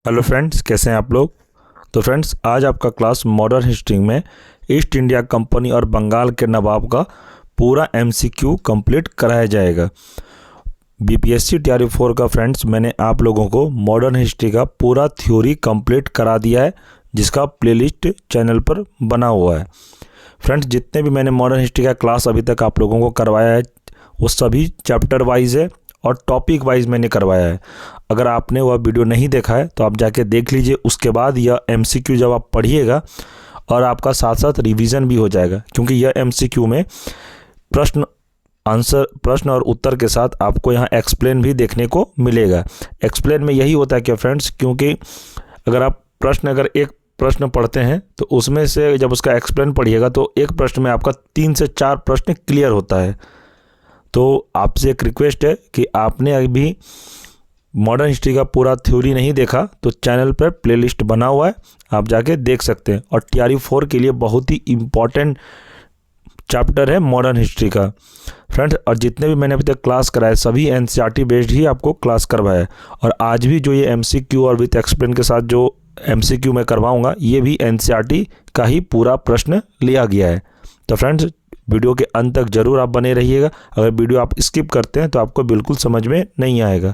Hello friends, कैसे हैं आप लोग। तो फ्रेंड्स, आज आपका क्लास मॉडर्न हिस्ट्री में ईस्ट इंडिया कंपनी और बंगाल के नवाब का पूरा एमसीक्यू कंप्लीट कराया जाएगा। बीपीएससी टीआरपी 4 का फ्रेंड्स मैंने आप लोगों को मॉडर्न हिस्ट्री का पूरा थ्योरी कंप्लीट करा दिया है, जिसका प्लेलिस्ट चैनल पर बना हुआ है। फ्रेंड्स, जितने भी मैंने मॉडर्न हिस्ट्री का क्लास अभी तक आप लोगों को करवाया है वो सभी चैप्टर वाइज है और टॉपिक वाइज मैंने करवाया है। अगर आपने वह वीडियो नहीं देखा है तो आप जाके देख लीजिए। उसके बाद यह एमसीक्यू जब आप पढ़िएगा और आपका साथ साथ रिवीजन भी हो जाएगा, क्योंकि यह एमसीक्यू में प्रश्न और उत्तर के साथ आपको यहाँ एक्सप्लेन भी देखने को मिलेगा। एक्सप्लेन में यही होता है कि फ्रेंड्स, क्योंकि अगर एक प्रश्न पढ़ते हैं तो उसमें से जब उसका एक्सप्लेन पढ़िएगा तो एक प्रश्न में आपका 3 से 4 प्रश्न क्लियर होता है। तो आपसे एक रिक्वेस्ट है कि आपने अभी मॉडर्न हिस्ट्री का पूरा थ्योरी नहीं देखा तो चैनल पर प्लेलिस्ट बना हुआ है, आप जाके देख सकते हैं। और टीआरपी 4 के लिए बहुत ही इम्पॉर्टेंट चैप्टर है मॉडर्न हिस्ट्री का फ्रेंड्स। और जितने भी मैंने अभी तक क्लास कराए सभी एनसीईआरटी बेस्ड ही आपको क्लास करवाया है। और आज भी जो ये एमसीक्यू और विथ एक्सप्लेन के साथ जो एमसीक्यू मैं करवाऊँगा ये भी एनसीईआरटी का ही पूरा प्रश्न लिया गया है। तो फ्रेंड्स, वीडियो के अंत तक जरूर आप बने रहिएगा। अगर वीडियो आप स्किप करते हैं तो आपको बिल्कुल समझ में नहीं आएगा।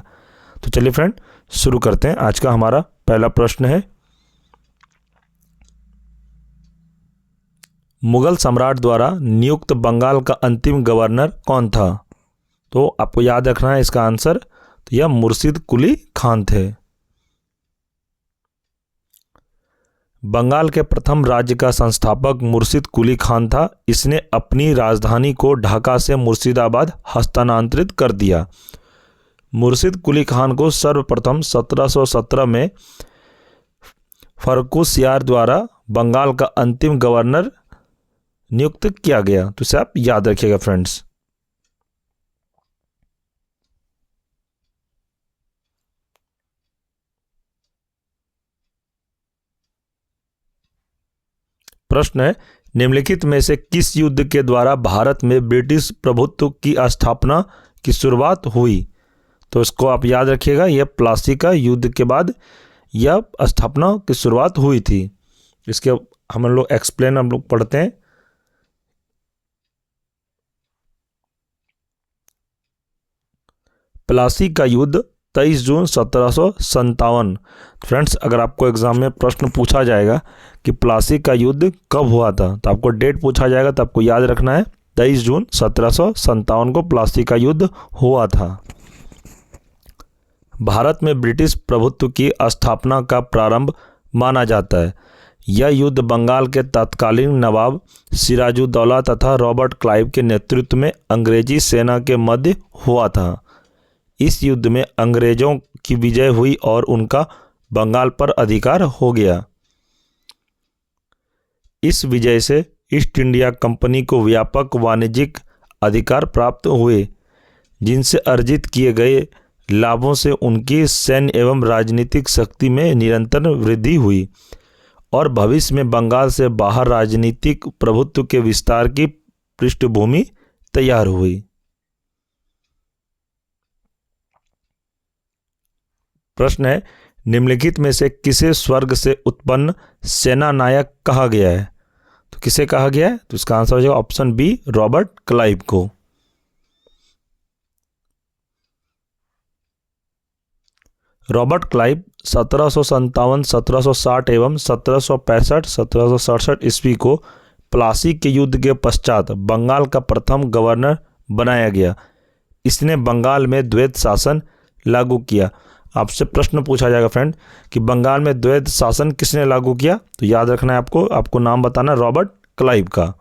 तो चलिए फ्रेंड, शुरू करते हैं। आज का हमारा पहला प्रश्न है, मुगल सम्राट द्वारा नियुक्त बंगाल का अंतिम गवर्नर कौन था। तो आपको याद रखना है इसका आंसर, तो यह मुर्शिद कुली खान थे। बंगाल के प्रथम राज्य का संस्थापक मुर्शिद कुली खान था। इसने अपनी राजधानी को ढाका से मुर्शिदाबाद हस्तांतरित कर दिया। मुर्शिद कुली खान को सर्वप्रथम 1717 में फर्रुखसियार द्वारा बंगाल का अंतिम गवर्नर नियुक्त किया गया। तो इसे आप याद रखिएगा फ्रेंड्स। प्रश्न है, निम्नलिखित में से किस युद्ध के द्वारा भारत में ब्रिटिश प्रभुत्व की स्थापना की शुरुआत हुई। तो इसको आप याद रखिएगा, यह प्लासी का युद्ध के बाद यह स्थापना की शुरुआत हुई थी। इसके हम लोग एक्सप्लेन हम लोग पढ़ते हैं। प्लासी का युद्ध 23 जून 1757। फ्रेंड्स, अगर आपको एग्जाम में प्रश्न पूछा जाएगा कि प्लासी का युद्ध कब हुआ था तो आपको डेट पूछा जाएगा, तो आपको याद रखना है 23 जून 1757 को प्लासी का युद्ध हुआ था। भारत में ब्रिटिश प्रभुत्व की स्थापना का प्रारंभ माना जाता है। यह युद्ध बंगाल के तत्कालीन नवाब सिराजुद्दौला तथा रॉबर्ट क्लाइव के नेतृत्व में अंग्रेजी सेना के मध्य हुआ था। इस युद्ध में अंग्रेजों की विजय हुई और उनका बंगाल पर अधिकार हो गया। इस विजय से ईस्ट इंडिया कंपनी को व्यापक वाणिज्यिक अधिकार प्राप्त हुए, जिनसे अर्जित किए गए लाभों से उनकी सैन्य एवं राजनीतिक शक्ति में निरंतर वृद्धि हुई और भविष्य में बंगाल से बाहर राजनीतिक प्रभुत्व के विस्तार की पृष्ठभूमि तैयार हुई। प्रश्न है, निम्नलिखित में से किसे स्वर्ग से उत्पन्न सेना नायक कहा गया है। तो किसे कहा गया है, तो इसका आंसर हो जाएगा ऑप्शन बी, रॉबर्ट क्लाइव को। रॉबर्ट क्लाइव 1757, 1760 एवं 1765, 1767 ईस्वी को प्लासी के युद्ध के पश्चात बंगाल का प्रथम गवर्नर बनाया गया। इसने बंगाल में द्वैत शासन लागू किया। आपसे प्रश्न पूछा जाएगा फ्रेंड कि बंगाल में द्वैत शासन किसने लागू किया, तो याद रखना है आपको नाम बताना, रॉबर्ट क्लाइव का,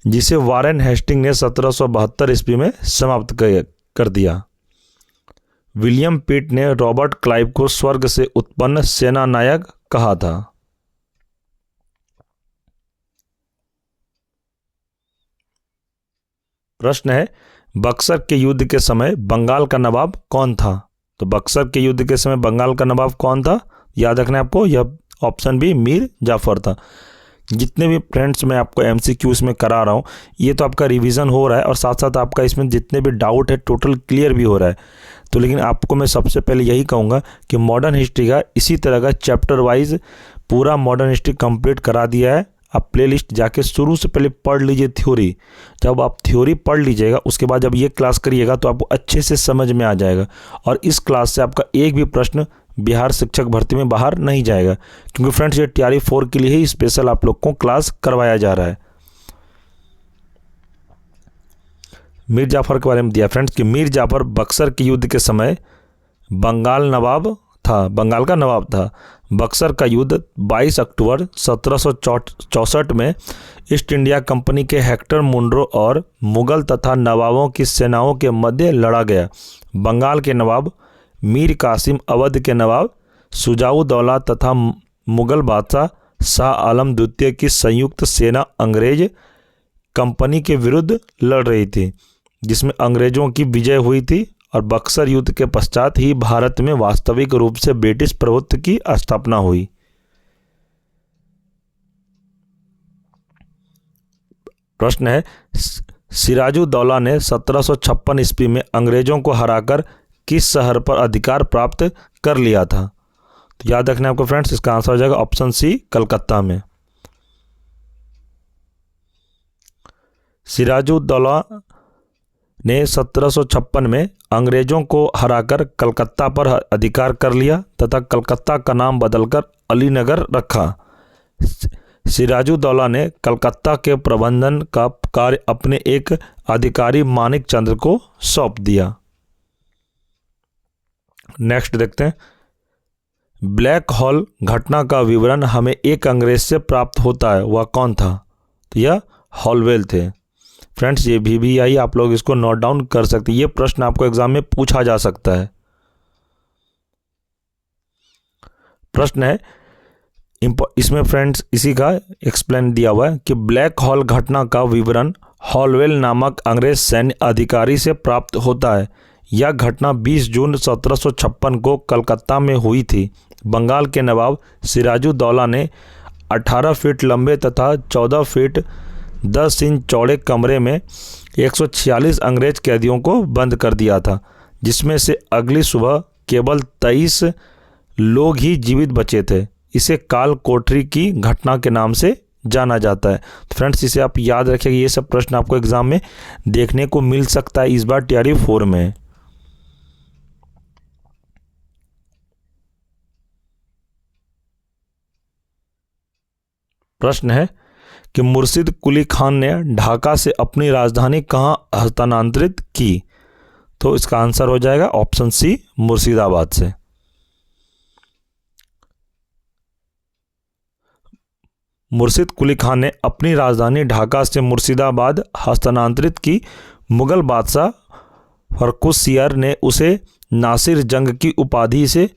जिसे वारेन हेस्टिंग ने 1772 ईस्वी में समाप्त कर दिया। विलियम पिट ने रॉबर्ट क्लाइव को स्वर्ग से उत्पन्न सेना नायक कहा था। प्रश्न है, बक्सर के युद्ध के समय बंगाल का नवाब कौन था। तो बक्सर के युद्ध के समय बंगाल का नवाब कौन था, याद रखना है आपको, यह ऑप्शन बी मीर जाफर था। जितने भी फ्रेंड्स मैं आपको एमसीक्यू इसमें करा रहा हूँ ये तो आपका रिवीजन हो रहा है और साथ साथ आपका इसमें जितने भी डाउट है टोटल क्लियर भी हो रहा है। तो लेकिन आपको मैं सबसे पहले यही कहूँगा कि मॉडर्न हिस्ट्री का इसी तरह का चैप्टर वाइज पूरा मॉडर्न हिस्ट्री कंप्लीट करा दिया है। आप प्लेलिस्ट जाके शुरू से पहले पढ़ लीजिए थ्योरी। जब आप थ्योरी पढ़ लीजिएगा उसके बाद जब ये क्लास करिएगा तो आपको अच्छे से समझ में आ जाएगा, और इस क्लास से आपका एक भी प्रश्न बिहार शिक्षक भर्ती में बाहर नहीं जाएगा, क्योंकि फ्रेंड्स ये TRE 4 के लिए ही स्पेशल आप लोग को क्लास करवाया जा रहा है। मीर जाफर के बारे में दिया फ्रेंड्स कि मीर जाफर बक्सर के युद्ध के समय बंगाल का नवाब था। बक्सर का युद्ध 22 अक्टूबर 1764 में ईस्ट इंडिया कंपनी के हेक्टर मुनरो और मुगल तथा नवाबों की सेनाओं के मध्य लड़ा गया। बंगाल के नवाब मीर कासिम, अवध के नवाब शुजाउद्दौला तथा मुगल बादशाह शाह आलम द्वितीय की संयुक्त सेना अंग्रेज कंपनी के विरुद्ध लड़ रही थी, जिसमें अंग्रेजों की विजय हुई थी, और बक्सर युद्ध के पश्चात ही भारत में वास्तविक रूप से ब्रिटिश प्रभुत्व की स्थापना हुई। प्रश्न है, सिराजुद्दौला ने 1756 ईस्वी में अंग्रेजों को हराकर किस शहर पर अधिकार प्राप्त कर लिया था? तो याद रखना आपको फ्रेंड्स, इसका आंसर हो जाएगा ऑप्शन सी, कलकत्ता में। सिराजुद्दौला ने 1756 में अंग्रेजों को हराकर कलकत्ता पर अधिकार कर लिया तथा कलकत्ता का नाम बदलकर अलीनगर रखा। सिराजुद्दौला ने कलकत्ता के प्रबंधन का कार्य अपने एक अधिकारी मानिक चंद्र को सौंप दिया। नेक्स्ट देखते हैं, ब्लैक होल घटना का विवरण हमें एक अंग्रेज से प्राप्त होता है, वह कौन था? तो यह हॉलवेल थे। फ्रेंड्स ये भी आई, आप लोग इसको नोट डाउन कर सकते हैं, ये प्रश्न आपको एग्जाम में पूछा जा सकता है। प्रश्न है, इसमें फ्रेंड्स इसी का एक्सप्लेन दिया हुआ है कि ब्लैक होल घटना का विवरण हॉलवेल नामक अंग्रेज सैन्य अधिकारी से प्राप्त होता है। यह घटना 20 जून 1756 को कलकत्ता में हुई थी। बंगाल के नवाब सिराजुद्दौला ने 18 फीट लंबे तथा 14 फीट 10 इंच चौड़े कमरे में 146 अंग्रेज कैदियों को बंद कर दिया था, जिसमें से अगली सुबह केवल 23 लोग ही जीवित बचे थे। इसे काल कोठरी की घटना के नाम से जाना जाता है। तो फ्रेंड्स इसे आप याद रखिएगा, ये सब प्रश्न आपको एग्जाम में देखने को मिल सकता है इस बार TRE 4 में। प्रश्न है कि मुर्शिद कुली खान ने ढाका से अपनी राजधानी कहां हस्तांतरित की? तो इसका आंसर हो जाएगा ऑप्शन सी, मुर्शिदाबाद से। मुर्शिद कुली खान ने अपनी राजधानी ढाका से मुर्शिदाबाद हस्तांतरित की। मुगल बादशाह फर्रुखसियर ने उसे नासिर जंग की उपाधि से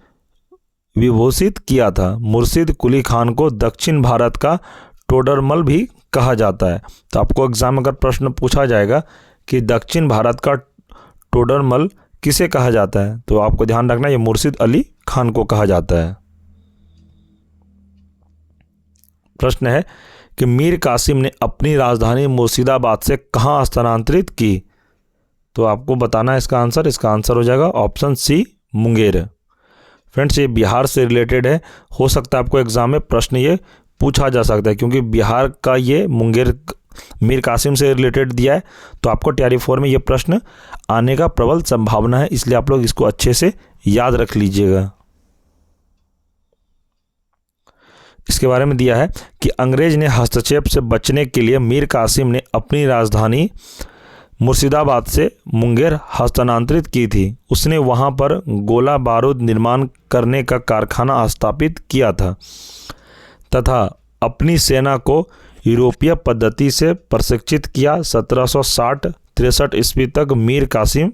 विभूषित किया था। मुर्शिद कुली खान को दक्षिण भारत का टोडरमल भी कहा जाता है। तो आपको एग्जाम अगर प्रश्न पूछा जाएगा कि दक्षिण भारत का टोडरमल किसे कहा जाता है, तो आपको ध्यान रखना ये मुर्शिद अली खान को कहा जाता है। प्रश्न है कि मीर कासिम ने अपनी राजधानी मुर्शिदाबाद से कहां स्थानांतरित की? तो आपको बताना है इसका आंसर हो जाएगा ऑप्शन सी, मुंगेर। फ्रेंड्स ये बिहार से रिलेटेड है, हो सकता है आपको एग्जाम में प्रश्न ये पूछा जा सकता है, क्योंकि बिहार का ये मुंगेर मीर कासिम से रिलेटेड दिया है, तो आपको TRE 4 में ये प्रश्न आने का प्रबल संभावना है, इसलिए आप लोग इसको अच्छे से याद रख लीजिएगा। इसके बारे में दिया है कि अंग्रेज ने हस्तक्षेप से बचने के लिए मीर कासिम ने अपनी राजधानी मुर्शिदाबाद से मुंगेर हस्तांतरित की थी। उसने वहां पर गोला बारूद निर्माण करने का कारखाना स्थापित किया था तथा अपनी सेना को यूरोपीय पद्धति से प्रशिक्षित किया। 1760-63 ईस्वी तक मीर कासिम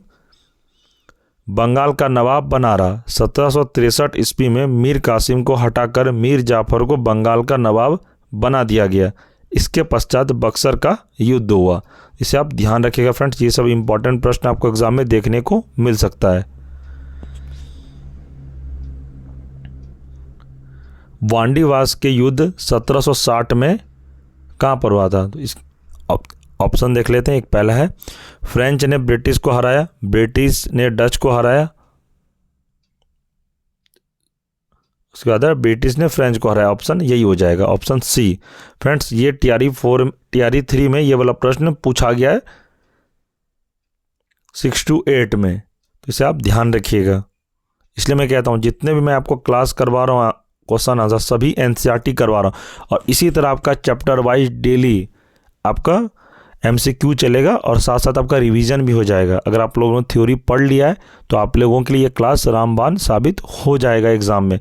बंगाल का नवाब बना रहा। 1763 ईस्वी में मीर कासिम को हटाकर मीर जाफर को बंगाल का नवाब बना दिया गया। इसके पश्चात बक्सर का युद्ध हुआ। इसे आप ध्यान रखिएगा फ्रेंड्स, ये सब इंपॉर्टेंट प्रश्न आपको एग्जाम में देखने को मिल सकता है। वांडीवास के युद्ध 1760 में कहाँ पर हुआ था? तो इस ऑप्शन देख लेते हैं। एक पहला है फ्रेंच ने ब्रिटिश को हराया, ब्रिटिश ने डच को हराया, उसके बाद ब्रिटिश ने फ्रेंच को हराया। ऑप्शन यही हो जाएगा, ऑप्शन सी। फ्रेंड्स ये TRE 3 में ये वाला प्रश्न पूछा गया है 6 to 8 में, तो इसे आप ध्यान रखिएगा। इसलिए मैं कहता हूँ जितने भी मैं आपको क्लास करवा रहा हूँ, क्वेश्चन आंसर सभी NCERT करवा रहा हूँ, और इसी तरह आपका चैप्टर वाइज डेली आपका MCQ चलेगा और साथ साथ आपका रिवीजन भी हो जाएगा। अगर आप लोगों ने थ्योरी पढ़ लिया है तो आप लोगों के लिए ये क्लास रामबाण साबित हो जाएगा एग्जाम में।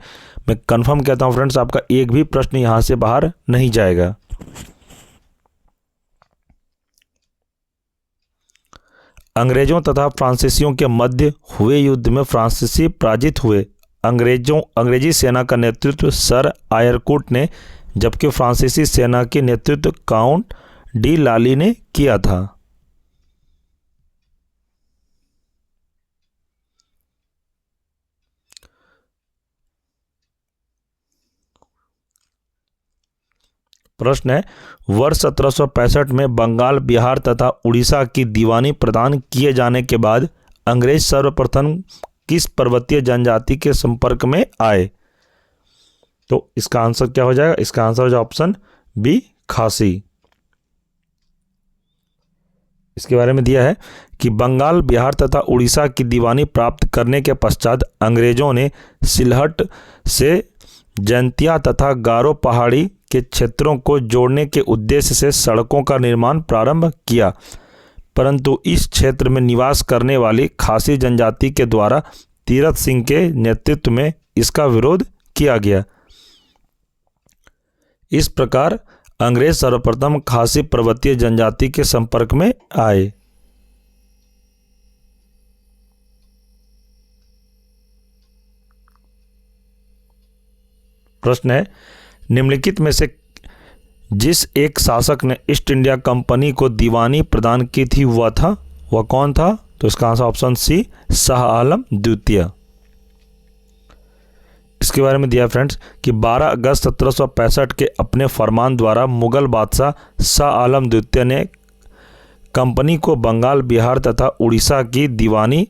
मैं कंफर्म कहता हूँ फ्रेंड्स, आपका एक भी प्रश्न यहाँ से बाहर नहीं जाएगा। अंग्रेजों तथा फ्रांसीसियों के मध्य हुए युद्ध में फ्रांसीसी पराजित हुए। अंग्रेजी सेना का नेतृत्व सर आयरकुट ने, जबकि फ्रांसीसी सेना के नेतृत्व काउंट डी लाली ने किया था। प्रश्न है, वर्ष 1765 में बंगाल, बिहार तथा उड़ीसा की दीवानी प्रदान किए जाने के बाद अंग्रेज सर्वप्रथम किस पर्वतीय जनजाति के संपर्क में आए? तो इसका आंसर क्या हो जाएगा? इसका आंसर हो जाएगा ऑप्शन बी, खासी। इसके बारे में दिया है कि बंगाल, बिहार तथा उड़ीसा की दीवानी प्राप्त करने के पश्चात अंग्रेजों ने सिलहट से जैंतिया तथा गारो पहाड़ी के क्षेत्रों को जोड़ने के उद्देश्य से सड़कों का निर्माण प्रारंभ किया, परंतु इस क्षेत्र में निवास करने वाली खासी जनजाति के द्वारा तीरथ सिंह के नेतृत्व में इसका विरोध किया गया। इस प्रकार अंग्रेज सर्वप्रथम खासी पर्वतीय जनजाति के संपर्क में आए। प्रश्न है, निम्नलिखित में से जिस एक शासक ने ईस्ट इंडिया कंपनी को दीवानी प्रदान की थी वह कौन था? तो इसका answer option C, Shah Alam द्वितीय। इसके बारे में दिया फ्रेंड्स कि 12 अगस्त 1765 के अपने फरमान द्वारा मुगल बादशाह शाह आलम द्वितीय ने कंपनी को बंगाल, बिहार तथा उड़ीसा की दीवानी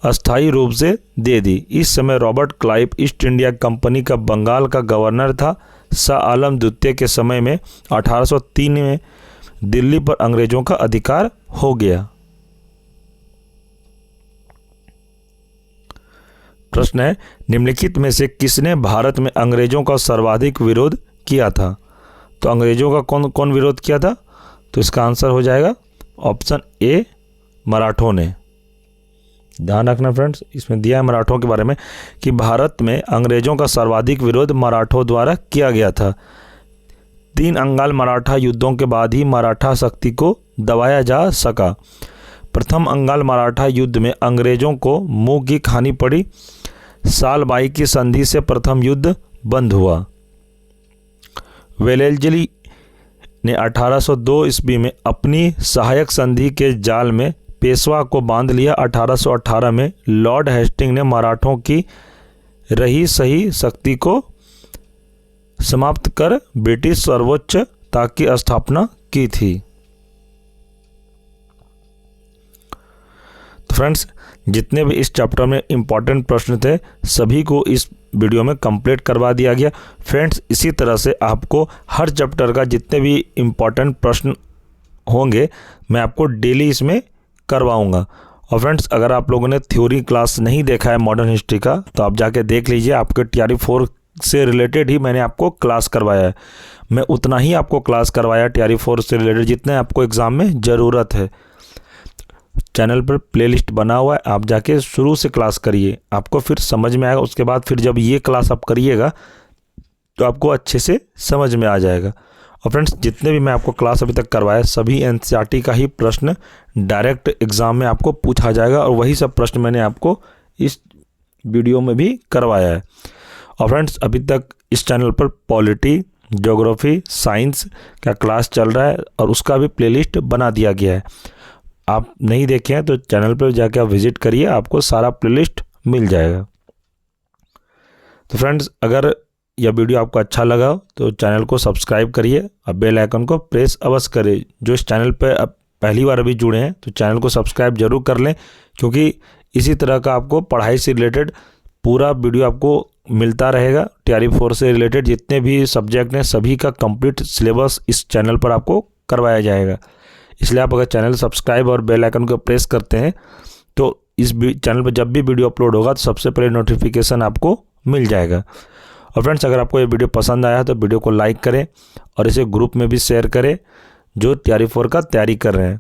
अस्थायी रूप से दे दी। इस समय Robert Clive east India company का बंगाल का गवर्नर था। शाह आलम द्वितीय के समय में 1803 में दिल्ली पर अंग्रेजों का अधिकार हो गया। प्रश्न है, निम्नलिखित में से किसने भारत में अंग्रेजों का सर्वाधिक विरोध किया था? तो अंग्रेजों का कौन विरोध किया था? तो इसका आंसर हो जाएगा ऑप्शन ए, मराठों ने। ध्यान रखना फ्रेंड्स, इसमें दिया है मराठों के बारे में कि भारत में अंग्रेजों का सर्वाधिक विरोध मराठों द्वारा किया गया था। 3 अंगाल मराठा युद्धों के बाद ही मराठा शक्ति को दबाया जा सका। प्रथम अंगाल मराठा युद्ध में अंग्रेजों को मुंह की खानी पड़ी। साल 22 की संधि से प्रथम युद्ध बंद हुआ। वेलेस्ली ने 1802 ईस्वी में अपनी सहायक संधि के जाल में पेशवा को बांध लिया। 1818 में लॉर्ड हेस्टिंग ने मराठों की रही सही शक्ति को समाप्त कर ब्रिटिश सर्वोच्चता की स्थापना की थी। तो फ्रेंड्स, जितने भी इस चैप्टर में इम्पॉर्टेंट प्रश्न थे सभी को इस वीडियो में कंप्लीट करवा दिया गया। फ्रेंड्स, इसी तरह से आपको हर चैप्टर का जितने भी इम्पॉर्टेंट प्रश्न होंगे मैं आपको डेली इसमें करवाऊंगा। और फ्रेंड्स, अगर आप लोगों ने थ्योरी क्लास नहीं देखा है मॉडर्न हिस्ट्री का तो आप जाके देख लीजिए। आपके TRE 4 से रिलेटेड ही मैंने आपको क्लास करवाया है। मैं उतना ही आपको क्लास करवाया TRE 4 से रिलेटेड जितने आपको एग्ज़ाम में ज़रूरत है। चैनल पर प्लेलिस्ट बना हुआ है, आप जाके शुरू से क्लास करिए, आपको फिर समझ में आएगा। उसके बाद फिर जब ये क्लास आप करिएगा तो आपको अच्छे से समझ में आ जाएगा। और फ्रेंड्स, जितने भी मैं आपको क्लास अभी तक करवाया सभी NCERT का ही प्रश्न डायरेक्ट एग्ज़ाम में आपको पूछा जाएगा, और वही सब प्रश्न मैंने आपको इस वीडियो में भी करवाया है। और फ्रेंड्स, अभी तक इस चैनल पर पॉलिटी, ज्योग्राफी, साइंस का क्लास चल रहा है और उसका भी प्लेलिस्ट बना दिया गया है। आप नहीं देखे हैं तो चैनल पर जाके आप विजिट करिए, आपको सारा प्लेलिस्ट मिल जाएगा। तो फ्रेंड्स, अगर यह वीडियो आपको अच्छा लगा तो चैनल को सब्सक्राइब करिए और बेल आइकन को प्रेस अवश्य करें। जो इस चैनल पर अब पहली बार अभी जुड़े हैं तो चैनल को सब्सक्राइब जरूर कर लें, क्योंकि इसी तरह का आपको पढ़ाई से रिलेटेड पूरा वीडियो आपको मिलता रहेगा। तैयारी 4 से रिलेटेड जितने भी सब्जेक्ट हैं सभी का कंप्लीट सिलेबस इस चैनल पर आपको करवाया जाएगा। इसलिए आप अगर चैनल सब्सक्राइब और बेल आइकन को प्रेस करते हैं तो इस चैनल पर जब भी वीडियो अपलोड होगा तो सबसे पहले नोटिफिकेशन आपको मिल जाएगा। और फ्रेंड्स, अगर आपको ये वीडियो पसंद आया तो वीडियो को लाइक करें और इसे ग्रुप में भी शेयर करें जो तैयारी 4 का तैयारी कर रहे हैं।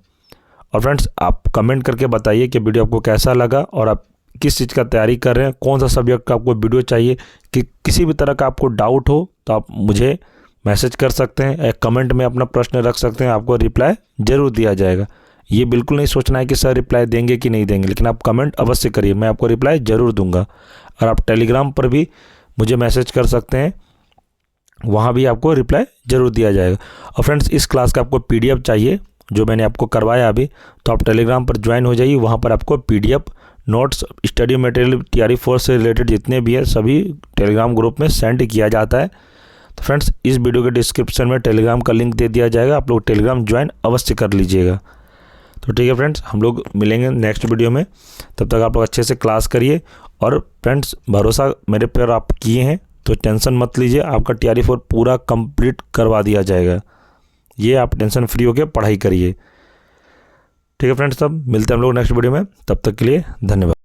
और फ्रेंड्स, आप कमेंट करके बताइए कि वीडियो आपको कैसा लगा और आप किस चीज़ का तैयारी कर रहे हैं, कौन सा सब्जेक्ट का आपको वीडियो चाहिए। कि किसी भी तरह का आपको डाउट हो तो आप मुझे मैसेज कर सकते हैं, एक कमेंट में अपना प्रश्न रख सकते हैं, आपको रिप्लाई ज़रूर दिया जाएगा। ये बिल्कुल नहीं सोचना है कि सर रिप्लाई देंगे कि नहीं देंगे, लेकिन आप कमेंट अवश्य करिए, मैं आपको रिप्लाई ज़रूर दूंगा। और आप टेलीग्राम पर भी मुझे मैसेज कर सकते हैं, वहाँ भी आपको रिप्लाई ज़रूर दिया जाएगा। और फ्रेंड्स, इस क्लास का आपको PDF चाहिए जो मैंने आपको करवाया अभी, तो आप टेलीग्राम पर ज्वाइन हो जाइए। वहाँ पर आपको PDF नोट्स, स्टडी मटेरियल तैयारी 4 से रिलेटेड जितने भी है सभी टेलीग्राम ग्रुप में सेंड किया जाता है। तो फ्रेंड्स, इस वीडियो के डिस्क्रिप्शन में टेलीग्राम का लिंक दे दिया जाएगा, आप लोग टेलीग्राम ज्वाइन अवश्य कर लीजिएगा। तो ठीक है फ्रेंड्स, हम लोग मिलेंगे नेक्स्ट वीडियो में। तब तक आप लोग अच्छे से क्लास करिए। और फ्रेंड्स, भरोसा मेरे पर आप किए हैं तो टेंशन मत लीजिए, आपका तैयारी 4 पूरा कंप्लीट करवा दिया जाएगा। ये आप टेंशन फ्री होकर पढ़ाई करिए। ठीक है फ्रेंड्स, तब मिलते हैं हम लोग नेक्स्ट वीडियो में। तब तक के लिए धन्यवाद।